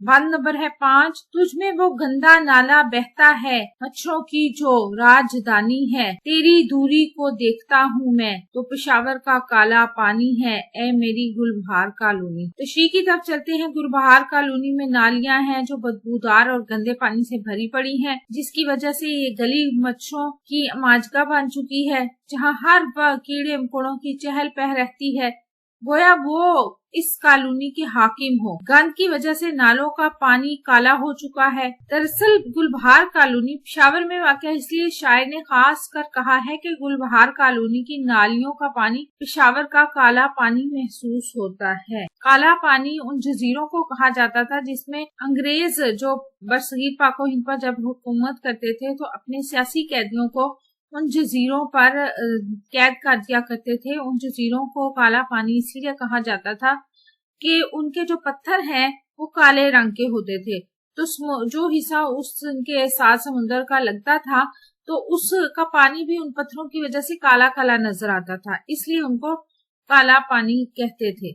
बात नंबर है 5, तुझ में वो गंदा नाला बहता है, मच्छरों की जो राजधानी है, तेरी दूरी को देखता हूँ मैं तो पेशावर का काला पानी है, ए मेरी गुलबहार कॉलोनी। तशरीह की तरफ चलते हैं। गुलबहार कॉलोनी में नालियां हैं जो बदबूदार और गंदे पानी से भरी पड़ी हैं, जिसकी वजह से ये गली मच्छरों की माजगा बन चुकी है, जहाँ हर वक्त कीड़े मकोड़ों की चहल पह रहती है, गोया वो इस कॉलोनी के हाकिम हो। गंद की वजह से नालों का पानी काला हो चुका है। दरअसल गुलबहार कॉलोनी पेशावर में वाक़, इसलिए शायर ने खास कर कहा है कि गुलबहार कॉलोनी की नालियों का पानी पेशावर का काला पानी महसूस होता है। काला पानी उन जजीरों को कहा जाता था जिसमें अंग्रेज जो बरसगीर पाको हिंद पर जब हुकूमत करते थे तो अपने सियासी कैदियों को उन जजीरों पर कैद कर दिया करते थे। उन जजीरों को काला पानी इसलिए कहा जाता था कि उनके जो पत्थर हैं वो काले रंग के होते थे, तो जो हिस्सा उनके साथ समुद्र का लगता था तो उसका पानी भी उन पत्थरों की वजह से काला काला नजर आता था, इसलिए उनको काला पानी कहते थे।